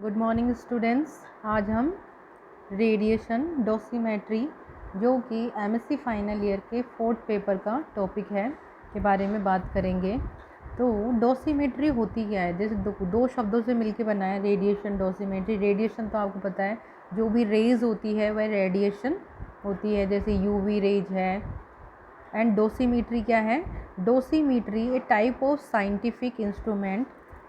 Good morning students. आज हम radiation डोसीमेट्री जो कि एमएससी फाइनल ईयर के फोर्थ पेपर का टॉपिक है के बारे में बात करेंगे। तो डोसीमेट्री होती क्या है? जैसे दो शब्दों से मिलके बना है रेडिएशन डोसीमेट्री। रेडिएशन तो आपको पता है, जो भी रेज होती है वह रेडिएशन होती है, जैसे यूवी रेज है। एंड डोसीमेट्री क्या है? Dosimetry a type of scientific instrument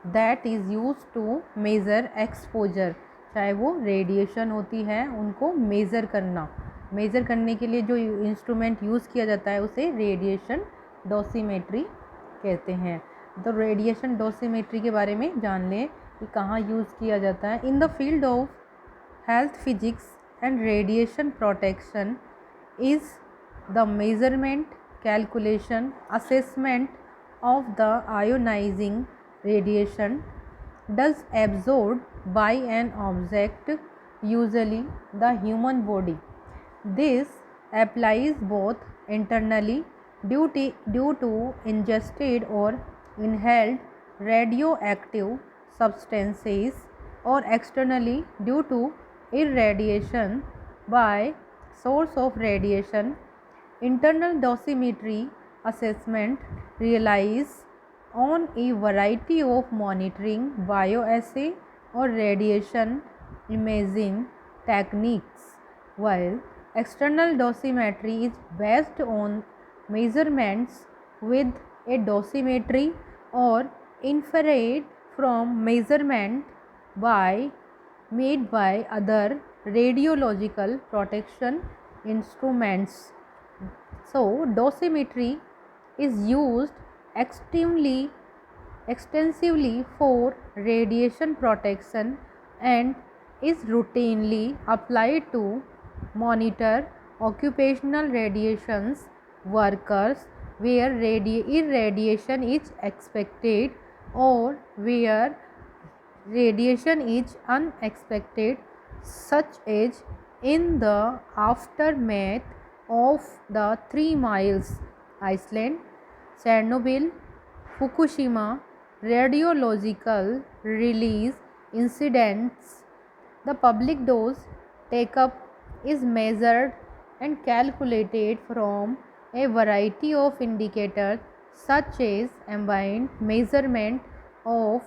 that is use to measure exposure. चाहे वो रेडिएशन होती है, उनको मेज़र करने के लिए जो इंस्ट्रूमेंट यूज़ किया जाता है उसे रेडिएशन डोसीमेट्री कहते हैं। तो रेडिएशन डोसीमेट्री के बारे में जान लें कि कहाँ यूज़ किया जाता है। In the field of health physics and radiation protection is the measurement, calculation, assessment of the ionizing radiation does absorbed by an object, usually the human body. This applies both internally due to ingested or inhaled radioactive substances, or externally due to irradiation by source of radiation. Internal dosimetry assessment relies on a variety of monitoring, bioassay or radiation imaging techniques, while external dosimetry is based on measurements with a dosimetry or infrared from measurement by made by other radiological protection instruments. So dosimetry is used extremely extensively for radiation protection and is routinely applied to monitor occupational radiations workers where irradiation is expected or where radiation is unexpected, such as in the aftermath of the 3 miles Iceland, Chernobyl, Fukushima radiological release incidents. The public dose take-up is measured and calculated from a variety of indicators such as ambient measurement of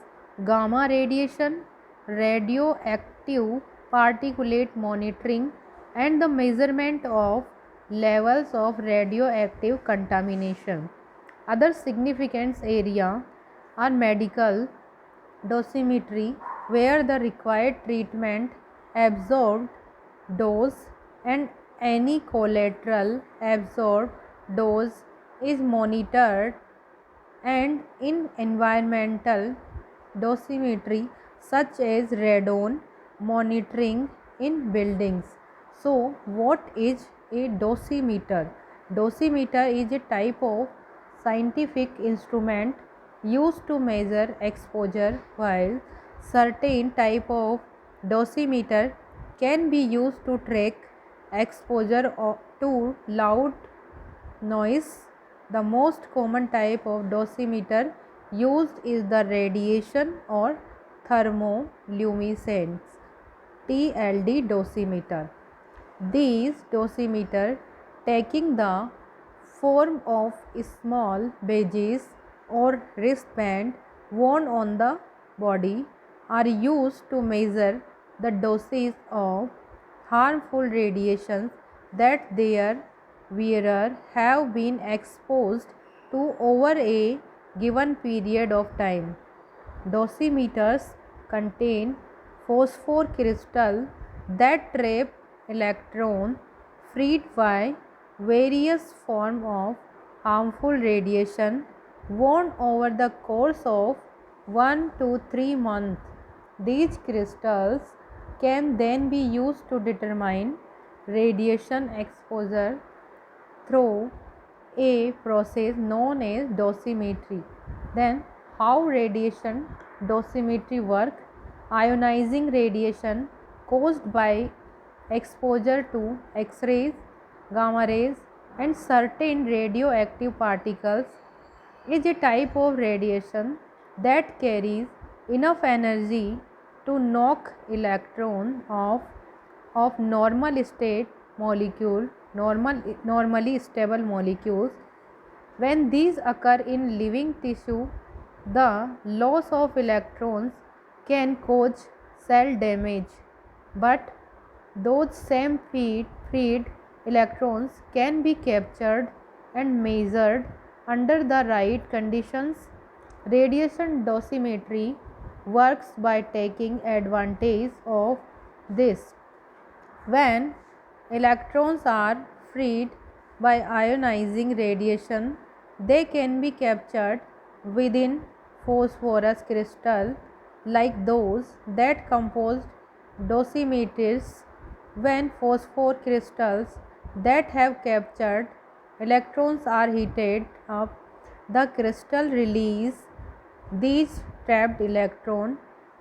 gamma radiation, radioactive particulate monitoring, and the measurement of levels of radioactive contamination. Other significant areas are medical dosimetry, where the required treatment, absorbed dose, and any collateral absorbed dose is monitored, and in environmental dosimetry such as radon monitoring in buildings. So what is a dosimeter? Dosimeter is a type of scientific instrument used to measure exposure, while certain type of dosimeter can be used to track exposure to loud noise. The most common type of dosimeter used is the radiation or thermoluminescence (TLD) dosimeter. These dosimeter, taking the form of small badges or wristband worn on the body, are used to measure the doses of harmful radiations that their wearer have been exposed to over a given period of time. Dosimeters contain phosphor crystal that trap electron freed by various forms of harmful radiation worn over the course of 1 to 3 months. These crystals can then be used to determine radiation exposure through a process known as dosimetry. Then, how radiation dosimetry work? Ionizing radiation caused by exposure to X-rays, gamma rays, and certain radioactive particles is a type of radiation that carries enough energy to knock electron of normal state molecule, normally stable molecules. When these occur in living tissue, the loss of electrons can cause cell damage, but those same freed electrons can be captured and measured under the right conditions. Radiation dosimetry works by taking advantage of this. When electrons are freed by ionizing radiation, they can be captured within phosphorus crystal like those that composed dosimeters. When phosphor crystals that have captured electrons are heated up, the crystal release these trapped electrons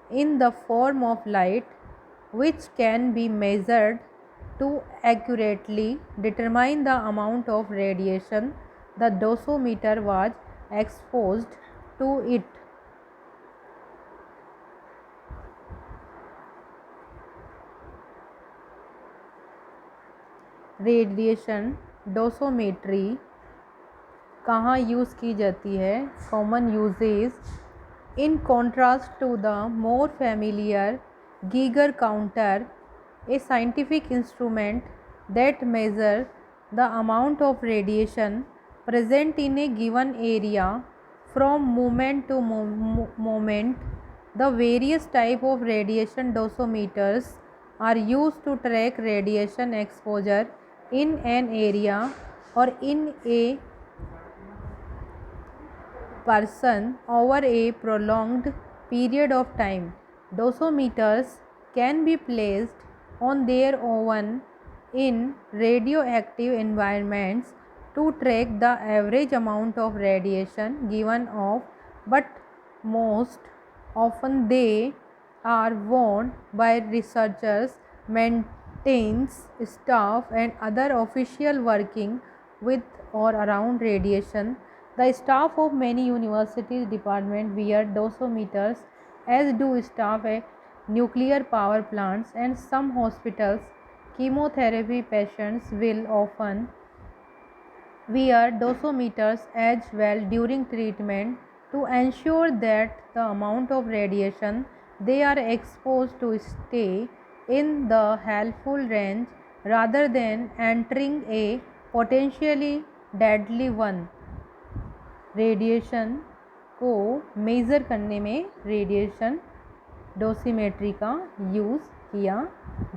in the form of light, which can be measured to accurately determine the amount of radiation the dosimeter was exposed to it. Radiation dosimetry कहाँ use की जाती है? Common usages in contrast to the more familiar Geiger counter, a scientific instrument that measures the amount of radiation present in a given area from moment to moment. The various type of radiation dosimeters are used to track radiation exposure in an area or in a person over a prolonged period of time. Dosimeters can be placed on their own in radioactive environments to track the average amount of radiation given off, but most often they are worn by researchers, maintenance staff, and other officials working with or around radiation. The staff of many universities departments wear dosimeters, as do staff at nuclear power plants, and some hospitals. Chemotherapy patients will often wear dosimeters as well during treatment to ensure that the amount of radiation they are exposed to stay in the helpful range rather than entering a potentially deadly one. Radiation को measure करने में radiation डोसीमेट्री का use किया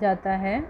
जाता है।